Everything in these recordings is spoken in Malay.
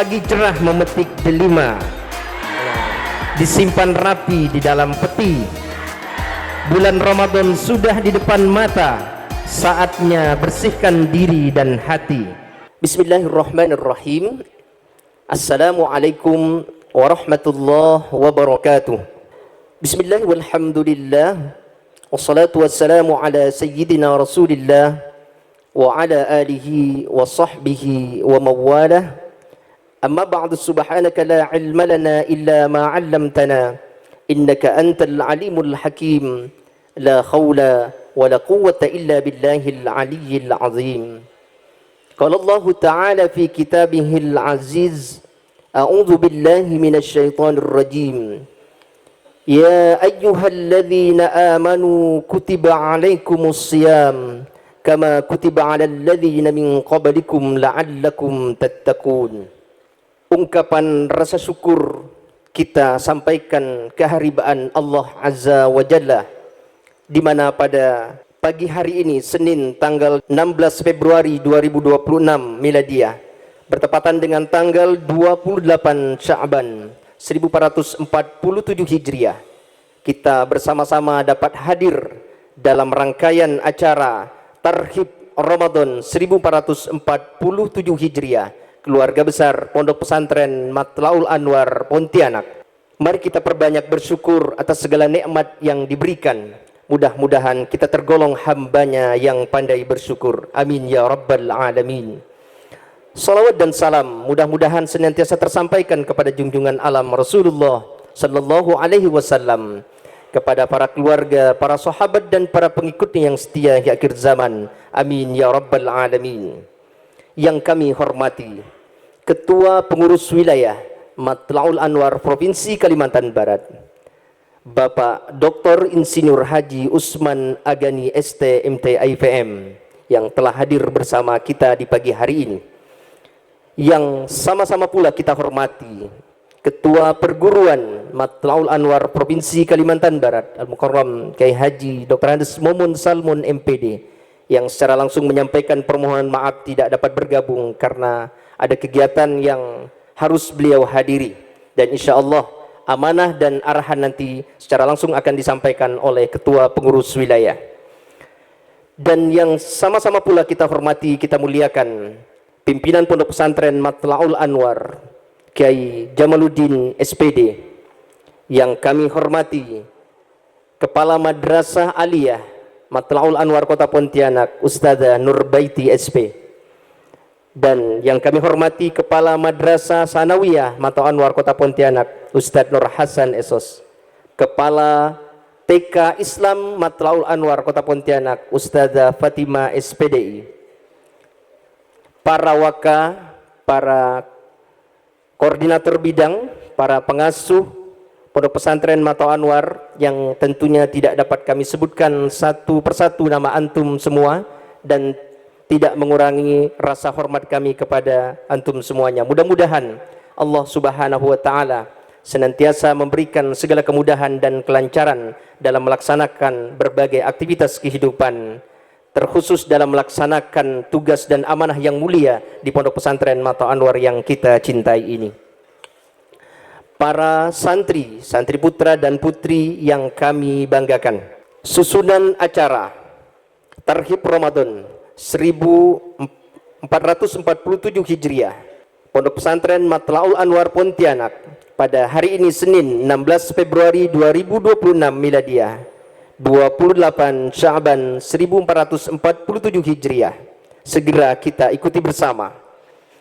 Pagi cerah memetik delima, disimpan rapi di dalam peti. Bulan Ramadan sudah di depan mata, saatnya bersihkan diri dan hati. Bismillahirrahmanirrahim. Assalamualaikum warahmatullahi wabarakatuh. Bismillah walhamdulillah, wassalatu wassalamu ala sayyidina rasulillah wa ala alihi wa sahbihi wa mawalah. Amma ba'du, subhanaka la ilma lana illa ma 'allamtana innaka antal alimul hakim. La khawla wa la quwwata illa billahil aliyyil azim. Qala Allah ta'ala fi kitabihil aziz, a'udzu billahi minasy syaithanir rajim. Ya ayyuhalladzina amanu kutiba 'alaikumus shiyam kama kutiba 'alal ladzina min qablikum la'allakum tattaqun. Ungkapan rasa syukur kita sampaikan keharibaan Allah Azza wa Jalla, di mana pada pagi hari ini Senin tanggal 16 Februari 2026 Miladiah bertepatan dengan tanggal 28 Sya'ban 1447 Hijriah, kita bersama-sama dapat hadir dalam rangkaian acara Tarhib Ramadan 1447 Hijriah keluarga besar Pondok Pesantren Matlaul Anwar Pontianak. Mari kita perbanyak bersyukur atas segala nikmat yang diberikan. Mudah-mudahan kita tergolong hambanya yang pandai bersyukur. Amin ya rabbal alamin. Salawat dan salam mudah-mudahan senantiasa tersampaikan kepada junjungan alam Rasulullah sallallahu alaihi wasallam, kepada para keluarga, para sahabat dan para pengikutnya yang setia hingga akhir zaman. Amin ya rabbal alamin. Yang kami hormati Ketua Pengurus Wilayah Matlaul Anwar Provinsi Kalimantan Barat, Bapak Dr. Insinyur Haji Usman Agani ST MT IPM, yang telah hadir bersama kita di pagi hari ini. Yang sama-sama pula kita hormati Ketua Perguruan Matlaul Anwar Provinsi Kalimantan Barat, Al-Mukarram Kiai Haji Dr. Andes Momun Salmun MPD, yang secara langsung menyampaikan permohonan maaf tidak dapat bergabung karena ada kegiatan yang harus beliau hadiri, dan insya Allah amanah dan arahan nanti secara langsung akan disampaikan oleh Ketua Pengurus Wilayah. Dan yang sama-sama pula kita hormati, kita muliakan pimpinan Pondok Pesantren Matlaul Anwar Kiai Jamaluddin SPD, yang kami hormati Kepala Madrasah Aliyah Matlaul Anwar Kota Pontianak Ustadzah Nurbaiti SP, dan yang kami hormati Kepala Madrasah Sanawiyah Matlaul Anwar Kota Pontianak Ustadz Nur Hasan Esos, Kepala TK Islam Matlaul Anwar Kota Pontianak Ustadzah Fatimah SPDI, para waka, para koordinator bidang, para pengasuh Pondok Pesantren Matlaul Anwar, yang tentunya tidak dapat kami sebutkan satu persatu nama antum semua, dan tidak mengurangi rasa hormat kami kepada antum semuanya. Mudah-mudahan Allah Subhanahu wa taala senantiasa memberikan segala kemudahan dan kelancaran dalam melaksanakan berbagai aktivitas kehidupan, terkhusus dalam melaksanakan tugas dan amanah yang mulia di Pondok Pesantren Matlaul Anwar yang kita cintai ini. Para santri, santri putra dan putri yang kami banggakan, susunan acara Tarhib Ramadan 1447 Hijriah Pondok Pesantren Matlaul Anwar Pontianak pada hari ini Senin 16 Februari 2026 Miladiah 28 Sya'ban 1447 Hijriah segera kita ikuti bersama.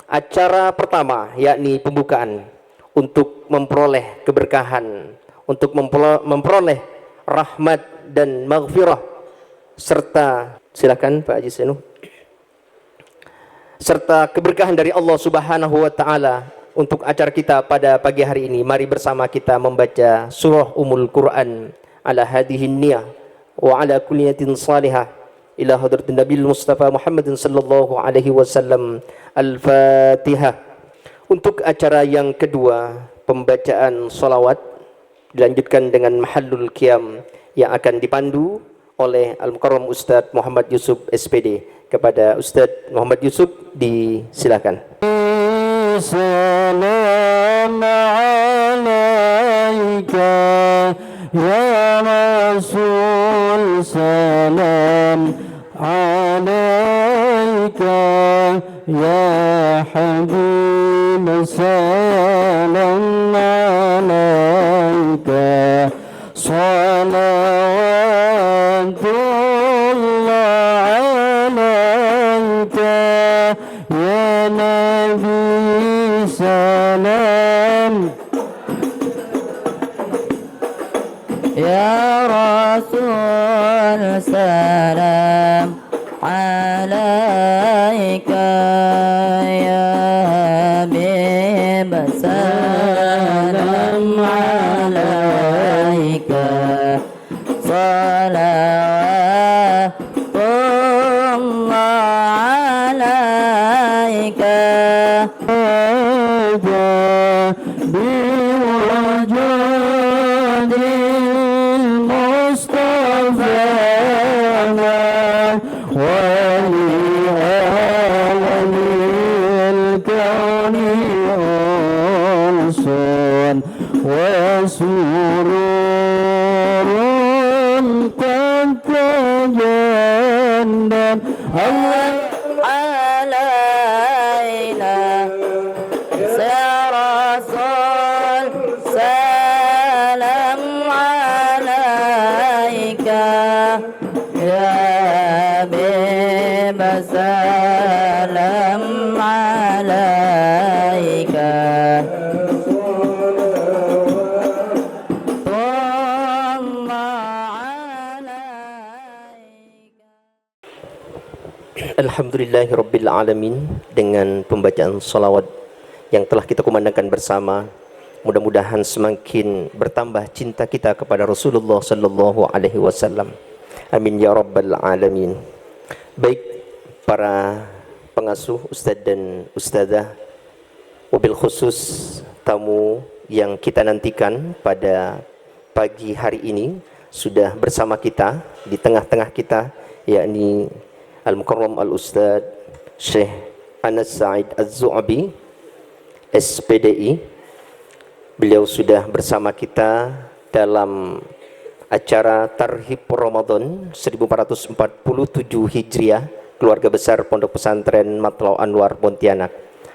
Acara pertama yakni pembukaan untuk memperoleh keberkahan, untuk memperoleh rahmat dan maghfirah, serta silakan Pak Haji Senu, serta keberkahan dari Allah Subhanahu wa taala untuk acara kita pada pagi hari ini. Mari bersama kita membaca surah Ummul Quran ala hadihin niyah wa ala kulli niyatin salihah ila hadratin Nabi Mustafa Muhammadin sallallahu alaihi wasallam. Al-Fatihah. Untuk acara yang kedua, pembacaan salawat dilanjutkan dengan mahallul qiyam yang akan dipandu oleh Al-Mukarram Ustadz Muhammad Yusuf SPD. Kepada Ustadz Muhammad Yusuf disilakan. salam alaika ya Rasul, salam alaika ya Habib, salam alaika salawatullah alaika ya Nabi, salam ya Rasul, salam alaika ya Habib, salam alaika salawatullah alaika بوجود المصطفى ولعالم الكون أنس وسرور قد تجنن علينا يا رسول، سلام عليك يا حبيب، سلام عليك ثم عليك. Alhamdulillahirabbil alamin. Dengan pembacaan salawat yang telah kita kumandangkan bersama, mudah-mudahan semakin bertambah cinta kita kepada Rasulullah sallallahu alaihi wasallam. Amin ya rabbal alamin. Baik para pengasuh, ustadz dan ustadzah, wabil khusus tamu yang kita nantikan pada pagi hari ini sudah bersama kita di tengah-tengah kita, yakni Al-Mukarram Al-Ustadz Syekh Anas Said Az-Zu'abi SPDI. Beliau sudah bersama kita dalam acara Tarhib Ramadan 1447 Hijriah, keluarga besar Pondok Pesantren Matlaul Anwar Pontianak.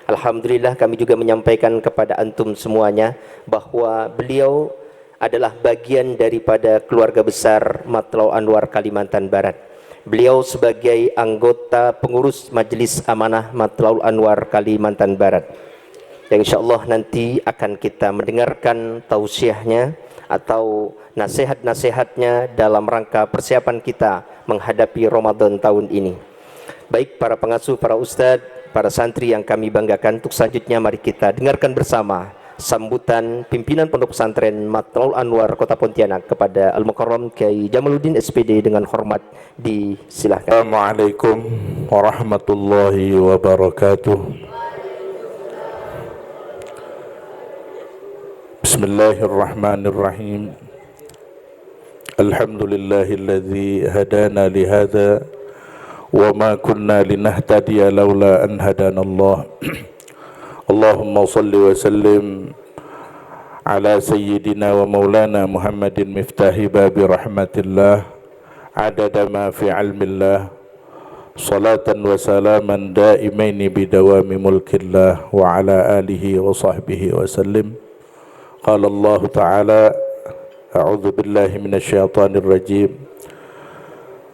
Alhamdulillah kami juga menyampaikan kepada antum semuanya bahwa beliau adalah bagian daripada keluarga besar Matlaul Anwar Kalimantan Barat. Beliau sebagai anggota pengurus Majelis Amanah Matlaul Anwar Kalimantan Barat, yang insyaallah nanti akan kita mendengarkan tausiahnya atau nasihat-nasihatnya dalam rangka persiapan kita menghadapi Ramadan tahun ini. Baik para pengasuh, para ustadz, para santri yang kami banggakan, untuk selanjutnya mari kita dengarkan bersama sambutan pimpinan Pondok Pesantren Matlaul Anwar Kota Pontianak kepada Al-Mukarram Kiai Jamaluddin SPD dengan hormat disilahkan. Assalamualaikum warahmatullahi wabarakatuh. Bismillahirrahmanirrahim. Alhamdulillahilladzi hadana lihada wa ma kunna linahtadiya laula an hadanallah. Allahumma salli wa sallim ala sayyidina wa maulana Muhammadin miftahi babi rahmatillah adada ma fi ilmillah salatan wa salaman daimaini bidawami mulkillah wa ala alihi wa sahbihi wa sallim. Qala Allah ta'ala a'udzu billahi minasy syaithanir rajim.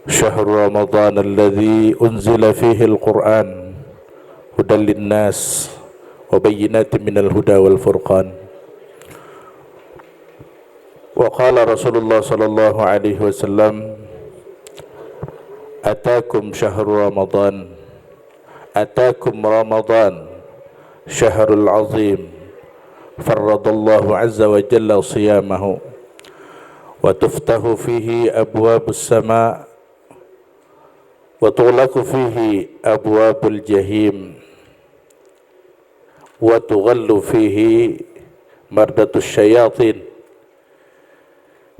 Syahrul Ramadan alladzi unzila fihi al-Qur'an hudan lin-nas wa bayyinatin minal huda wal furqan. Wa qala Rasulullah sallallahu alaihi wasallam, atakum syahrul Ramadan, atakum Ramadan syahrul azim, farradallahu azza wa jalla siyamahu wa tuftahu fihi abwabus sama wa tughlaqu fihi abwabul jahim wa tughallu fihi mardatus syayatin,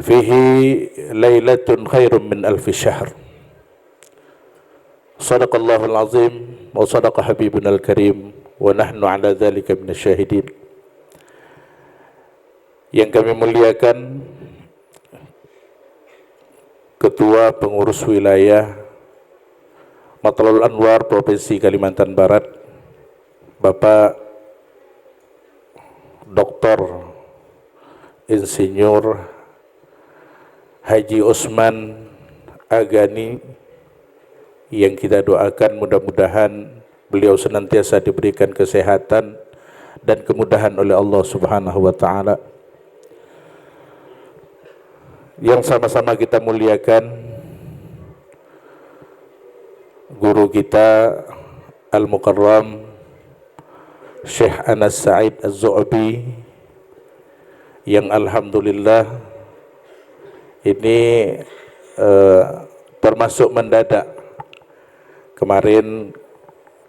fihi lailatun khairun min alfi syahr. Sadaqallahul azim wa sadaqa habibunal karim wa nahnu ala dzalika minasyahidin. Yang kami muliakan Ketua Pengurus Wilayah Matlaul Anwar Provinsi Kalimantan Barat, Bapak Dr. Insinyur Haji Osman Agani, yang kita doakan mudah-mudahan beliau senantiasa diberikan kesehatan dan kemudahan oleh Allah Subhanahu wa taala. Yang sama-sama kita muliakan guru kita Al-Mukarram Syekh Anas Sa'id Az-Zu'bi, yang alhamdulillah ini termasuk mendadak. Kemarin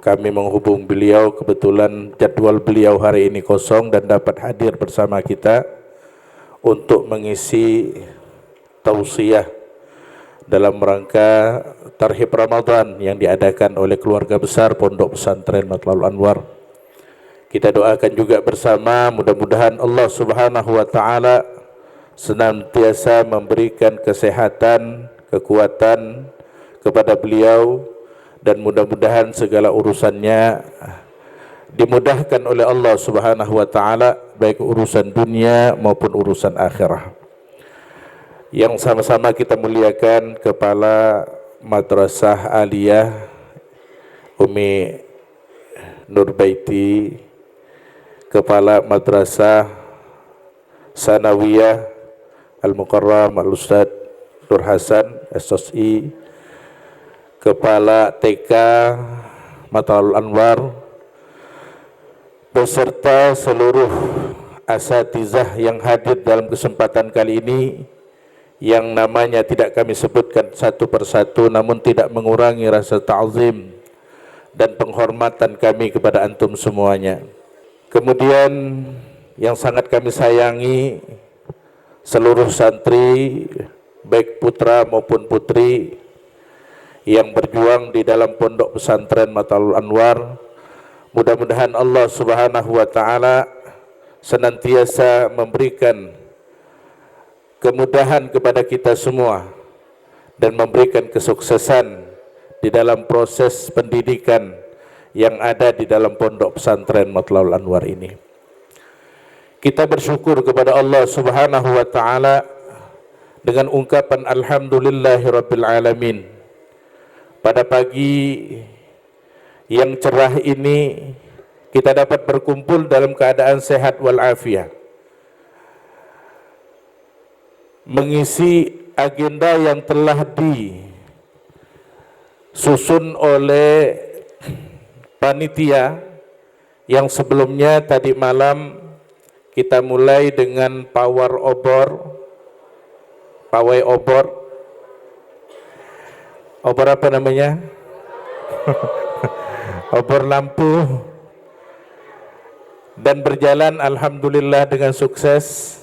kami menghubung beliau, kebetulan jadwal beliau hari ini kosong dan dapat hadir bersama kita untuk mengisi tausiah dalam rangka Tarhib Ramadan yang diadakan oleh keluarga besar Pondok Pesantren Matlaul Anwar. Kita doakan juga bersama, mudah-mudahan Allah Subhanahu wa taala senantiasa memberikan kesehatan, kekuatan kepada beliau, dan mudah-mudahan segala urusannya dimudahkan oleh Allah Subhanahu wa taala, baik urusan dunia maupun urusan akhirah. Yang sama-sama kita muliakan Kepala Madrasah Aliyah Umi Nurbaiti, Kepala Madrasah Sanawiyah Al-Mukarram Al-Ustaz Nur Hasan SSI, Kepala TK Matlaul Anwar, beserta seluruh asatizah yang hadir dalam kesempatan kali ini, yang namanya tidak kami sebutkan satu persatu, namun tidak mengurangi rasa ta'zim dan penghormatan kami kepada antum semuanya. Kemudian yang sangat kami sayangi seluruh santri, baik putra maupun putri yang berjuang di dalam Pondok Pesantren Matlaul Anwar. Mudah-mudahan Allah Subhanahu wa taala senantiasa memberikan kemudahan kepada kita semua dan memberikan kesuksesan di dalam proses pendidikan yang ada di dalam Pondok Pesantren Matlaul Anwar ini. Kita bersyukur kepada Allah Subhanahu wa taala dengan ungkapan alhamdulillahirabbil alamin. Pada pagi yang cerah ini kita dapat berkumpul dalam keadaan sehat walafiat, mengisi agenda yang telah disusun oleh panitia, yang sebelumnya tadi malam kita mulai dengan pawai obor apa namanya? Obor lampu, dan berjalan alhamdulillah dengan sukses.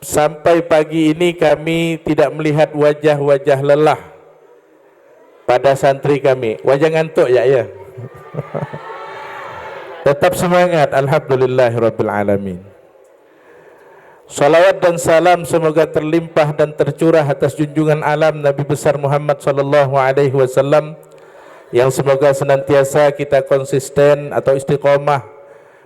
Sampai pagi ini kami tidak melihat wajah-wajah lelah pada santri kami. Wajah ngantuk ya? Tetap semangat, alhamdulillahirabbil alamin. Salawat dan salam semoga terlimpah dan tercurah atas junjungan alam Nabi besar Muhammad sallallahu alaihi wasallam, yang semoga senantiasa kita konsisten atau istiqomah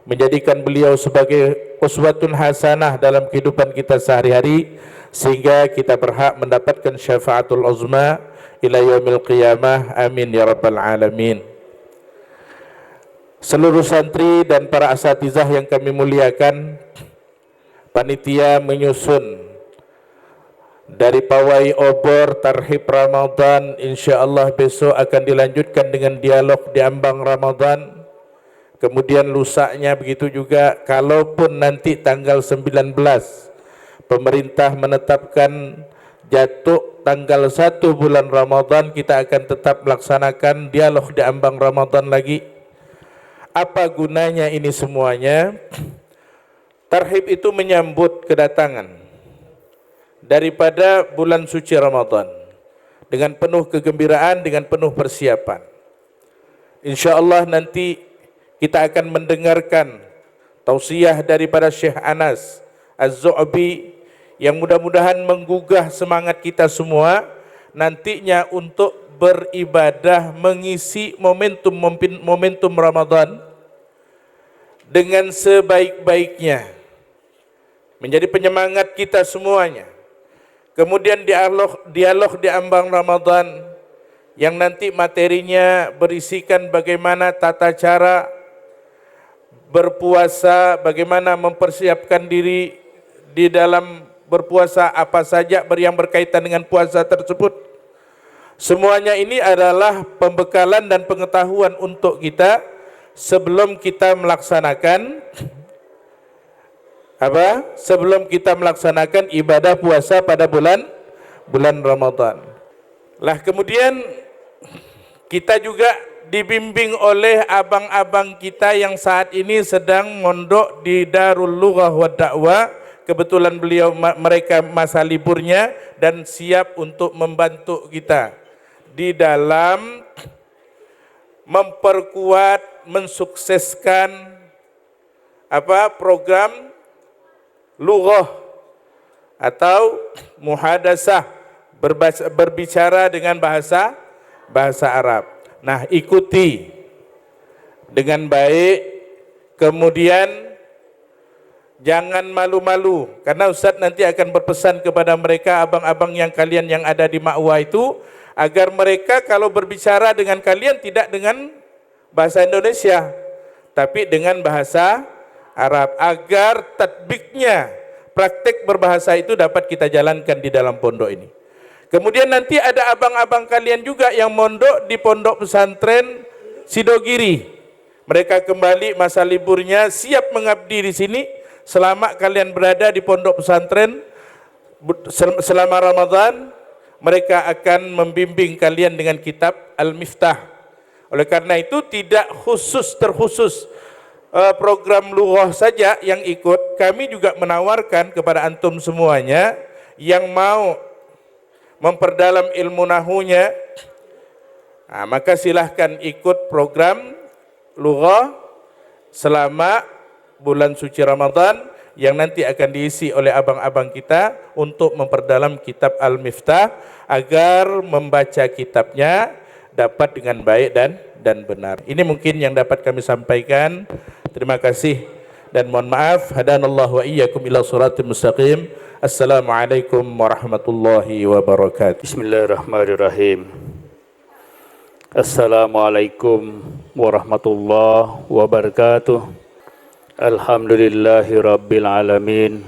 menjadikan beliau sebagai uswatun hasanah dalam kehidupan kita sehari-hari, sehingga kita berhak mendapatkan syafaatul uzma ila yaumil qiyamah. Amin ya rabbal alamin. Seluruh santri dan para asatizah yang kami muliakan, panitia menyusun dari pawai obor Tarhib Ramadan, insyaallah besok akan dilanjutkan dengan dialog di ambang Ramadan. Kemudian lusaknya begitu juga, kalaupun nanti tanggal 19 pemerintah menetapkan jatuh tanggal 1 bulan Ramadan, kita akan tetap melaksanakan dialog di ambang Ramadan lagi. Apa gunanya ini semuanya? Tarhib itu menyambut kedatangan daripada bulan suci Ramadan dengan penuh kegembiraan, dengan penuh persiapan. insyaallah nanti kita akan mendengarkan tausiah daripada Syekh Anas Az-Zu'bi yang mudah-mudahan menggugah semangat kita semua nantinya untuk beribadah mengisi momentum Ramadan dengan sebaik-baiknya, menjadi penyemangat kita semuanya. Kemudian dialog di ambang Ramadan yang nanti materinya berisikan bagaimana tata cara berpuasa, bagaimana mempersiapkan diri di dalam berpuasa, apa saja yang berkaitan dengan puasa tersebut. Semuanya ini adalah pembekalan dan pengetahuan untuk kita sebelum kita melaksanakan sebelum kita melaksanakan ibadah puasa pada bulan Ramadan. Lah kemudian kita juga dibimbing oleh abang-abang kita yang saat ini sedang mondok di Darul Lughah wa Da'wah. Kebetulan mereka masa liburnya dan siap untuk membantu kita di dalam memperkuat, mensukseskan program lughah atau muhadasah, berbicara dengan bahasa Arab. Nah, ikuti dengan baik, kemudian jangan malu-malu, karena Ustadz nanti akan berpesan kepada mereka, abang-abang yang kalian yang ada di Ma'wa itu, agar mereka kalau berbicara dengan kalian tidak dengan bahasa Indonesia, tapi dengan bahasa Arab, agar tatbiknya, praktek berbahasa itu dapat kita jalankan di dalam pondok ini. Kemudian nanti ada abang-abang kalian juga yang mondok di pondok pesantren Sidogiri. Mereka kembali masa liburnya siap mengabdi di sini selama kalian berada di pondok pesantren selama Ramadan. Mereka akan membimbing kalian dengan kitab Al-Miftah. Oleh karena itu tidak terkhusus program lughah saja yang ikut, kami juga menawarkan kepada antum semuanya yang mau memperdalam ilmu nahunya, maka silahkan ikut program lughah selama bulan suci Ramadan yang nanti akan diisi oleh abang-abang kita untuk memperdalam kitab Al-Miftah agar membaca kitabnya dapat dengan baik dan benar. Ini mungkin yang dapat kami sampaikan. Terima kasih dan mohon maaf. Hadanallahu wa iyyakum ila siratal mustaqim. Assalamualaikum warahmatullahi wabarakatuh. Bismillahirrahmanirrahim. Assalamualaikum warahmatullahi wabarakatuh. Alhamdulillahi rabbil alamin.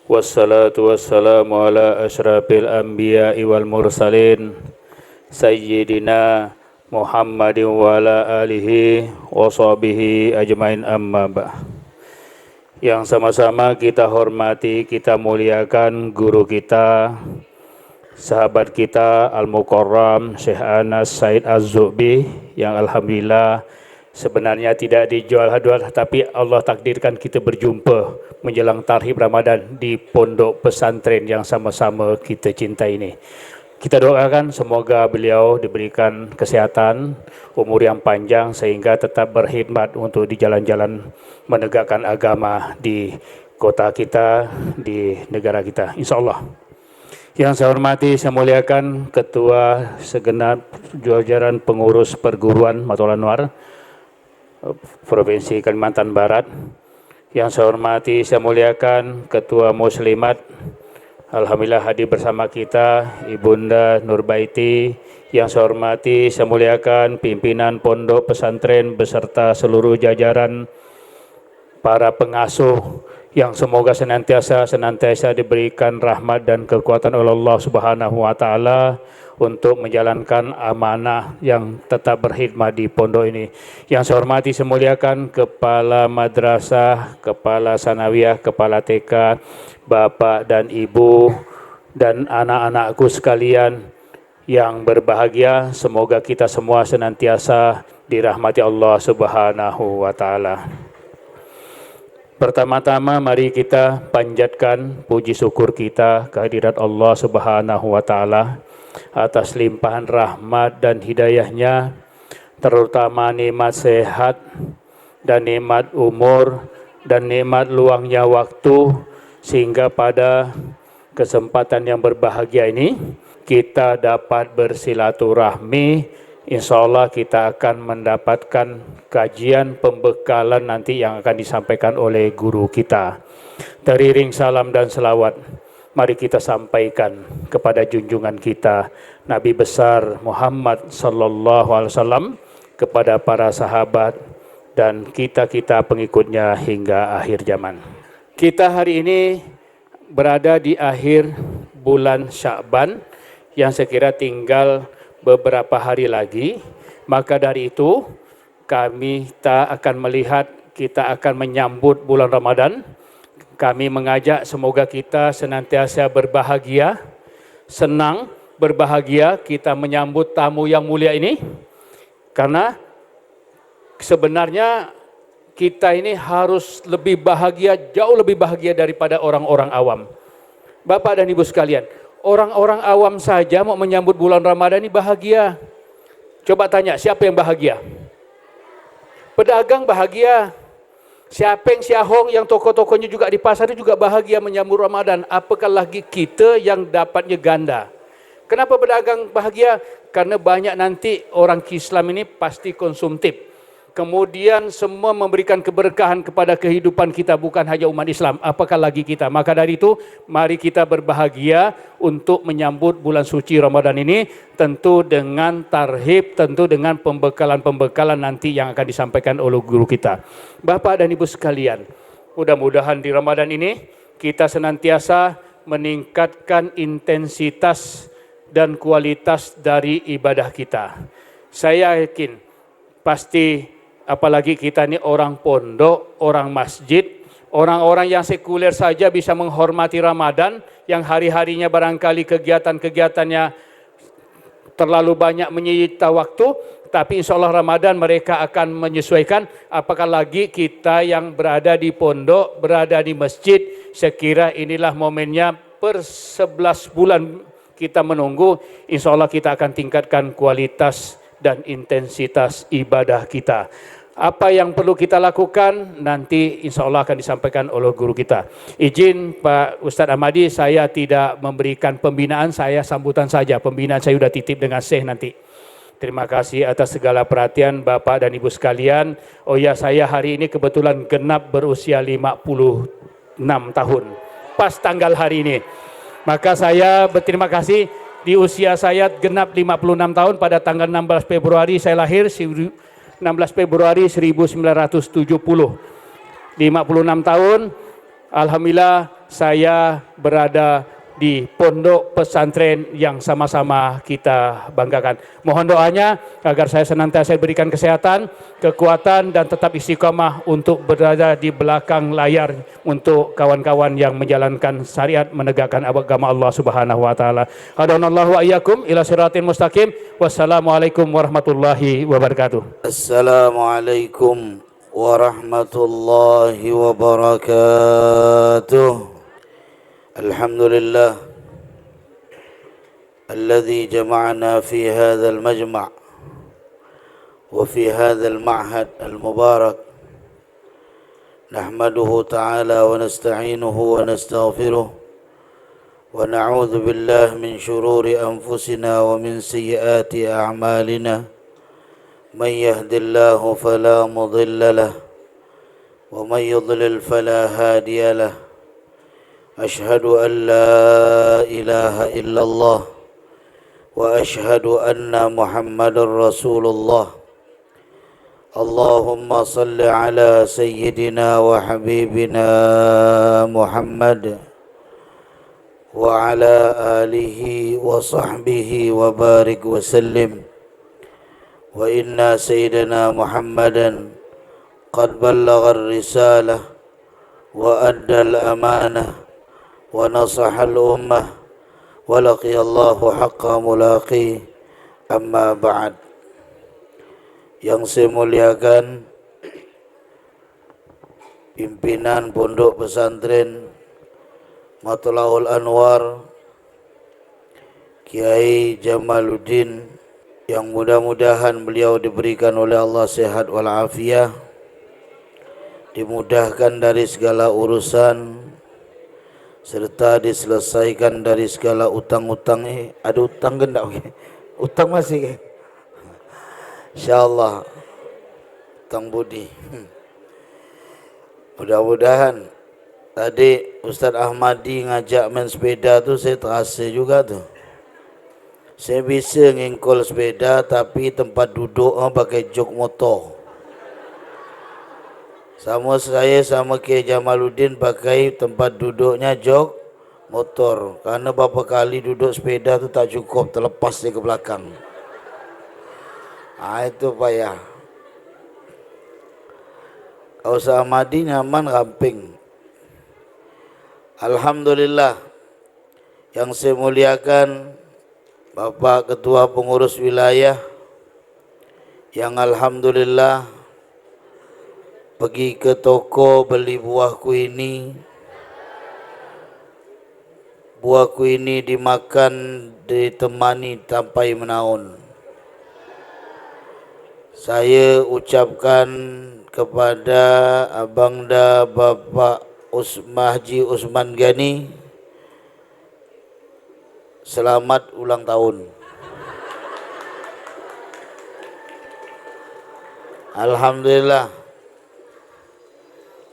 Wassalatu wassalamu ala asyrafil anbiya'i wal mursalin Sayyidina Muhammadin wa ala alihi wa sahbihi ajmain, amma ba'd. Yang sama-sama kita hormati, kita muliakan guru kita, sahabat kita Al-Mukarram Syekh Anas Said Az-Zu'bi, yang alhamdulillah sebenarnya tidak dijual-jual, tapi Allah takdirkan kita berjumpa menjelang tarhib Ramadan di pondok pesantren yang sama-sama kita cintai ini. Kita doakan semoga beliau diberikan kesehatan, umur yang panjang sehingga tetap berkhidmat untuk di jalan-jalan menegakkan agama di kota kita, di negara kita, insyaAllah. Yang saya hormati, saya muliakan Ketua segenap jajaran pengurus perguruan Matul Anwar Provinsi Kalimantan Barat. Yang saya hormati, saya muliakan Ketua Muslimat, alhamdulillah hadir bersama kita Ibunda Nurbaiti. Yang saya hormati, saya muliakan pimpinan pondok pesantren beserta seluruh jajaran para pengasuh yang semoga senantiasa diberikan rahmat dan kekuatan oleh Allah Subhanahu wa taala untuk menjalankan amanah yang tetap berkhidmat di pondok ini. Yang saya hormati, saya muliakan Kepala Madrasah, Kepala Sanawiyah, Kepala TK, Bapak dan Ibu, dan anak-anakku sekalian yang berbahagia. Semoga kita semua senantiasa dirahmati Allah Subhanahu wa taala. Pertama-tama mari kita panjatkan puji syukur kita kehadirat Allah Subhanahu wa taala atas limpahan rahmat dan hidayahnya terutama nikmat sehat dan nikmat umur dan nikmat luangnya waktu, sehingga pada kesempatan yang berbahagia ini kita dapat bersilaturahmi. Insya Allah kita akan mendapatkan kajian pembekalan nanti yang akan disampaikan oleh guru kita. Teriring salam dan selawat, mari kita sampaikan kepada junjungan kita Nabi besar Muhammad sallallahu alaihi wasallam, kepada para sahabat dan kita-kita pengikutnya hingga akhir zaman. Kita hari ini berada di akhir bulan Sya'ban yang sekira tinggal beberapa hari lagi. Maka dari itu kita akan melihat, kita akan menyambut bulan Ramadan. Kami mengajak semoga kita senantiasa berbahagia, senang, berbahagia kita menyambut tamu yang mulia ini. Karena sebenarnya kita ini harus lebih bahagia, jauh lebih bahagia daripada orang-orang awam. Bapak dan Ibu sekalian, orang-orang awam saja mau menyambut bulan Ramadan ini bahagia. Coba tanya, siapa yang bahagia? Pedagang bahagia. Siapeng, Siahong yang toko-tokonya juga di pasar itu juga bahagia menyambut Ramadan. Apakah lagi kita yang dapatnya ganda? Kenapa pedagang bahagia? Karena banyak nanti orang Islam ini pasti konsumtif. Kemudian semua memberikan keberkahan kepada kehidupan kita, bukan hanya umat Islam, apakah lagi kita. Maka dari itu mari kita berbahagia untuk menyambut bulan suci Ramadan ini, tentu dengan tarhib, tentu dengan pembekalan-pembekalan nanti yang akan disampaikan oleh guru kita. Bapak dan Ibu sekalian, mudah-mudahan di Ramadan ini kita senantiasa meningkatkan intensitas dan kualitas dari ibadah kita. Saya yakin pasti, apalagi kita ini orang pondok, orang masjid, orang-orang yang sekuler saja bisa menghormati Ramadan, yang hari-harinya barangkali kegiatan-kegiatannya terlalu banyak menyita waktu, tapi insya Allah Ramadan mereka akan menyesuaikan. Apakah lagi kita yang berada di pondok, berada di masjid. Sekira inilah momennya, per 11 bulan kita menunggu, insya Allah kita akan tingkatkan kualitas dan intensitas ibadah kita. Apa yang perlu kita lakukan nanti insya Allah akan disampaikan oleh guru kita. Izin Pak Ustadz Ahmadi, saya tidak memberikan pembinaan, saya sambutan saja. Pembinaan saya sudah titip dengan Syekh nanti. Terima kasih atas segala perhatian Bapak dan Ibu sekalian. Oh ya, saya hari ini kebetulan genap berusia 56 tahun. Pas tanggal hari ini. Maka saya berterima kasih, di usia saya genap 56 tahun pada tanggal 16 Februari saya lahir, 16 Februari 1970. 56 tahun, alhamdulillah saya berada di pondok pesantren yang sama-sama kita banggakan. Mohon doanya agar saya senantiasa berikan kesehatan, kekuatan dan tetap istiqamah untuk berada di belakang layar untuk kawan-kawan yang menjalankan syariat, menegakkan agama Allah Subhanahu wa taala. Hadanallahu wa iyyakum ila siratin mustaqim. Wassalamualaikum warahmatullahi wabarakatuh. Assalamualaikum warahmatullahi wabarakatuh. الحمد لله الذي جمعنا في هذا المجمع وفي هذا المعهد المبارك، نحمده تعالى ونستعينه ونستغفره ونعوذ بالله من شرور أنفسنا ومن سيئات أعمالنا، من يهد الله فلا مضل له ومن يضلل فلا هادي له. أشهد أن لا إله إلا الله وأشهد أن محمد رسول الله. اللهم صل على سيدنا وحبيبنا محمد وعلى آله وصحبه وبارك وسلم. وإن سيدنا محمدا قد بلغ الرسالة وأدى الأمانة ونصح الأمة ولقي الله حق ملاقيه. Amma ba'd. Yang saya muliakan pimpinan Pondok Pesantren Matla'ul Anwar, Kiai Jamaluddin yang mudah-mudahan beliau diberikan oleh Allah sehat walafiat, dimudahkan dari segala urusan, serta diselesaikan dari segala utang-utang. Ada utang ke enggak? Utang masih? InsyaAllah utang budi. Mudah-mudahan. Tadi Ustaz Ahmadi ngajak main sepeda tu, saya terasa juga tu. Saya bisa ngengkol sepeda tapi tempat duduk pakai jok motor. Sama saya sama K. Jamaluddin pakai tempat duduknya jok motor. Karena beberapa kali duduk sepeda tu tak cukup, terlepas dia ke belakang. Itu payah. Kalau Ustaz Ahmadi nyaman ramping. Alhamdulillah, yang saya muliakan Bapak Ketua Pengurus Wilayah yang alhamdulillah pergi ke toko beli buah kuini. Buah kuini dimakan, ditemani sampai menaun. Saya ucapkan kepada Abangda Bapak Haji Usman Gani, selamat ulang tahun. Alhamdulillah,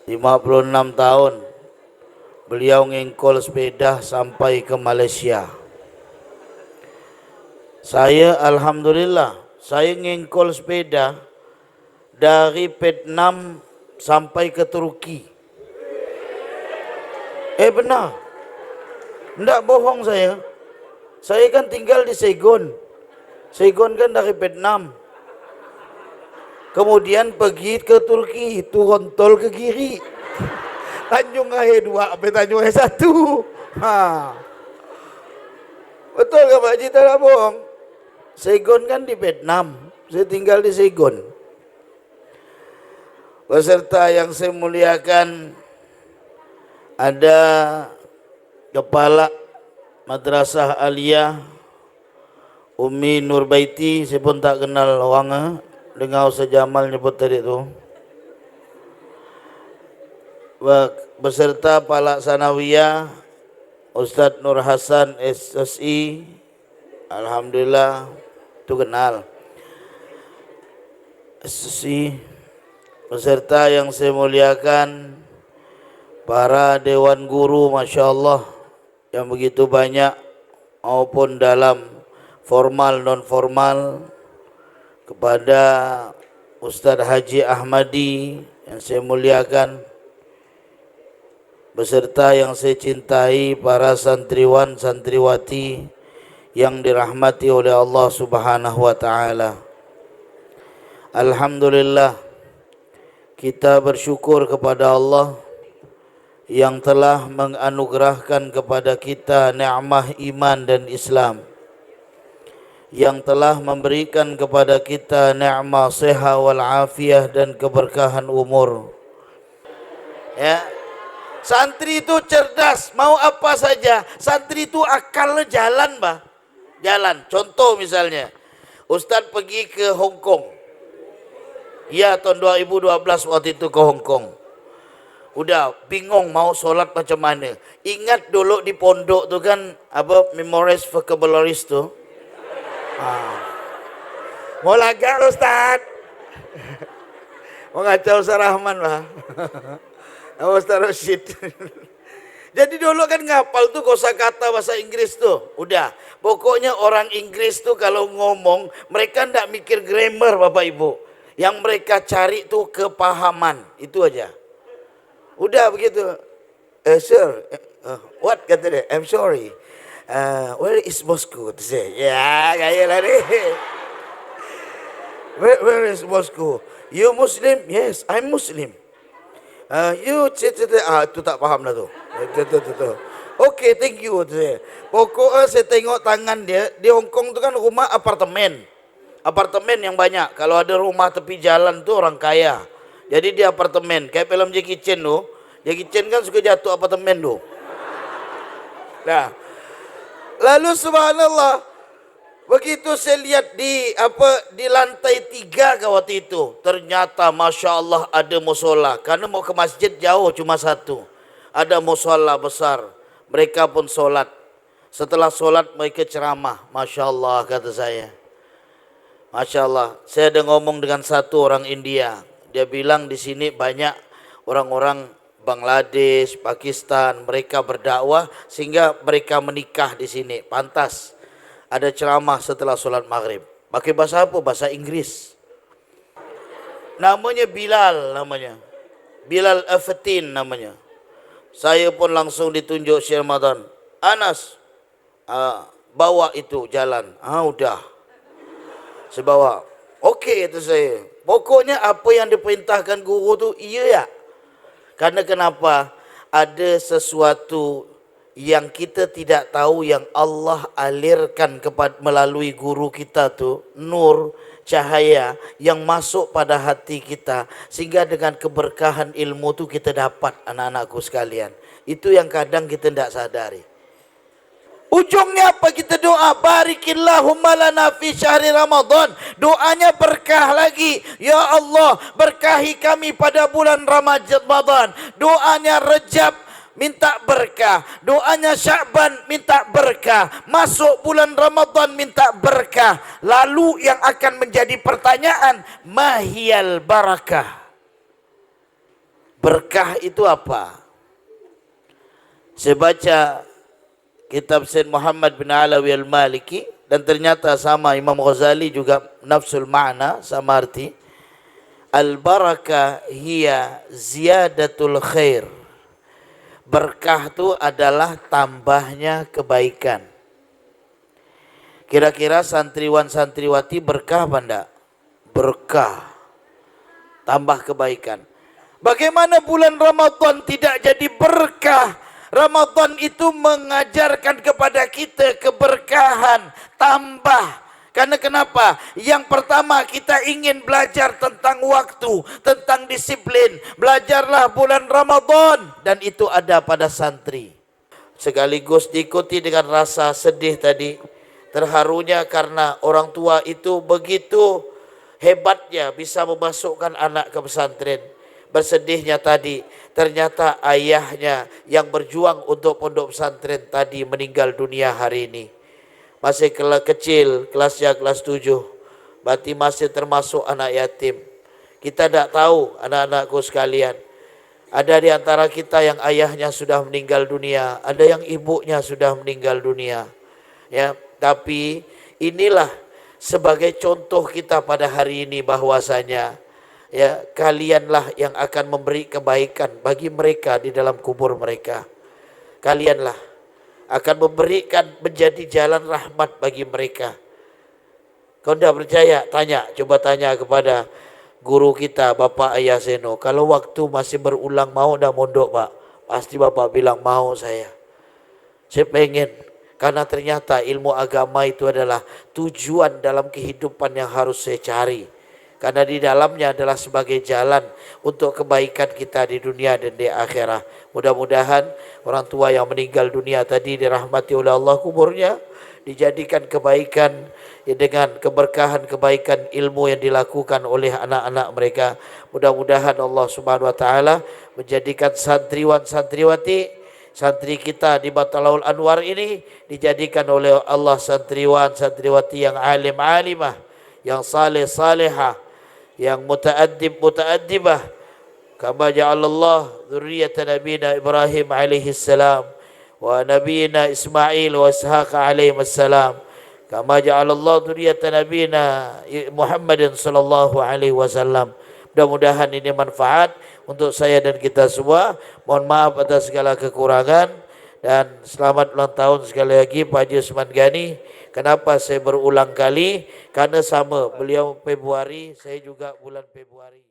56 tahun beliau ngengkol sepeda sampai ke Malaysia. Saya alhamdulillah, saya ngengkol sepeda dari Vietnam sampai ke Turki. Benar. Enggak bohong saya. Saya kan tinggal di Saigon. Saigon kan dari Vietnam. Kemudian pergi ke Turki, turun tol ke kiri. Tanjung Air 2 sampai Tanjung Air 1. Betul ke Pak Haji, tak bohong. Saigon kan di Vietnam. Saya tinggal di Saigon. Peserta yang saya muliakan, ada Kepala Madrasah Aliyah Umi Nurbaiti, saya pun tak kenal orangnya, dengar Ustaz Jamal nyebut tadi tu. Beserta Palaksanawiyah Ustaz Nur Hasan SSI, alhamdulillah tu kenal SSI. Beserta yang saya muliakan para dewan guru, Masya Allah, yang begitu banyak maupun dalam formal non formal, kepada Ustaz Haji Ahmadi yang saya muliakan, beserta yang saya cintai para santriwan santriwati yang dirahmati oleh Allah Subhanahu wa taala. Alhamdulillah, kita bersyukur kepada Allah yang telah menganugerahkan kepada kita nikmat iman dan Islam, yang telah memberikan kepada kita nikmat sehat wal afiah dan keberkahan umur. Ya, santri itu cerdas, mau apa saja. Santri itu akalnya jalan, bah, jalan. Contoh misalnya, Ustadz pergi ke Hong Kong. Ya, tahun 2012 waktu itu ke Hong Kong. Udah bingung mau sholat macam mana. Ingat dulu di pondok tu kan apa, memorize vocabularies tu. Mau lagar Ustaz. Mau ngacau Ustaz Rahman lah. Ustaz Rashid. Jadi dulu kan ngapal tuh kosakata bahasa Inggris tuh. Udah, pokoknya orang Inggris tuh kalau ngomong mereka ndak mikir grammar Bapak Ibu. Yang mereka cari tuh kepahaman, itu aja. Udah begitu. Sir, what kata dia? I'm sorry. Where is Moscow? To say, ya kayak lah ni. Where is Moscow? You Muslim? Yes, I'm Muslim. You itu tak faham lah tu. Okay, thank you. Pokoknya saya tengok tangan dia di Hong Kong tu kan rumah apartemen. Apartemen yang banyak. Kalau ada rumah tepi jalan tu orang kaya. Jadi di apartemen. Kayak film Jackie Chan tu. Jackie Chan kan suka jatuh apartemen tu. Nah, lalu subhanallah, Begitu saya lihat di lantai 3 waktu itu, ternyata Masya Allah ada musola. Karena mau ke masjid jauh cuma satu. Ada musola besar. Mereka pun solat. Setelah solat mereka ceramah. Masya Allah kata saya. Masya Allah. Saya ada ngomong dengan satu orang India. Dia bilang di sini banyak orang-orang Bangladesh, Pakistan. Mereka berdakwah sehingga mereka menikah di sini. Pantas. Ada ceramah setelah solat maghrib. Pakai bahasa apa? Bahasa Inggris. Namanya Bilal namanya. Bilal Afatin namanya. Saya pun langsung ditunjuk Syekh Ramadan. Anas, bawa itu jalan. Udah. Saya bawa. Okey itu saya. Pokoknya apa yang diperintahkan guru tu iya ya. Karena kenapa? Ada sesuatu yang kita tidak tahu yang Allah alirkan melalui guru kita tu, nur, cahaya yang masuk pada hati kita, sehingga dengan keberkahan ilmu tu kita dapat, anak-anakku sekalian. Itu yang kadang kita tidak sadari. Ujungnya apa kita doa? Barikillahumma lana fi syahri Ramadan. Doanya berkah lagi. Ya Allah, berkahi kami pada bulan Ramadan. Doanya Rejab, minta berkah. Doanya Sya'ban, minta berkah. Masuk bulan Ramadan, minta berkah. Lalu yang akan menjadi pertanyaan, mahiyal barakah? Berkah itu apa? Saya baca kitab Sayyid Muhammad bin Alawi al-Maliki, dan ternyata sama Imam Ghazali juga nafsul ma'na, sama arti. Al-barakah hiya ziyadatul khair. Berkah itu adalah tambahnya kebaikan. Kira-kira santriwan-santriwati berkah apa enggak? Berkah. Tambah kebaikan. Bagaimana bulan Ramadan tidak jadi berkah? Ramadan itu mengajarkan kepada kita keberkahan, tambah. Karena kenapa? Yang pertama kita ingin belajar tentang waktu, tentang disiplin. Belajarlah bulan Ramadan, dan itu ada pada santri. Sekaligus diikuti dengan rasa sedih tadi. Terharunya karena orang tua itu begitu hebatnya bisa memasukkan anak ke pesantren. Bersedihnya tadi, ternyata ayahnya yang berjuang untuk pondok pesantren tadi meninggal dunia hari ini. Masih kecil, kelasnya kelas 7. Berarti masih termasuk anak yatim. Kita tidak tahu, anak-anakku sekalian. Ada di antara kita yang ayahnya sudah meninggal dunia, ada yang ibunya sudah meninggal dunia. Ya, tapi inilah sebagai contoh kita pada hari ini bahwasanya ya, kalianlah yang akan memberi kebaikan bagi mereka di dalam kubur mereka. Kalianlah akan memberikan menjadi jalan rahmat bagi mereka. Kau tidak percaya? Coba tanya kepada guru kita, Bapak Ayah Seno. Kalau waktu masih berulang mau dah mondok Pak? Pasti Bapak bilang mau saya. Saya pengen. Karena ternyata ilmu agama itu adalah tujuan dalam kehidupan yang harus saya cari. Karena di dalamnya adalah sebagai jalan untuk kebaikan kita di dunia dan di akhirat. Mudah-mudahan orang tua yang meninggal dunia tadi dirahmati oleh Allah kuburnya, dijadikan kebaikan ya, dengan keberkahan kebaikan ilmu yang dilakukan oleh anak-anak mereka. Mudah-mudahan Allah Subhanahu wa taala menjadikan santriwan-santriwati santri kita di Batalaul Anwar ini dijadikan oleh Allah santriwan-santriwati yang alim-alimah, yang saleh-salehah, yang muta'addibah, kama ja'alallah dzurriyyata nabiyina Ibrahim alaihi salam wa nabiyina Ismail wa Ishaq alaihi salam, kama ja'alallah dzurriyyata nabiyina Muhammadin sallallahu alaihi wasallam. Mudah-mudahan ini manfaat untuk saya dan kita semua. Mohon maaf atas segala kekurangan, dan selamat ulang tahun sekali lagi Pak Haji Usman Ghani. Kenapa saya berulang kali? Karena sama, beliau Februari, saya juga bulan Februari.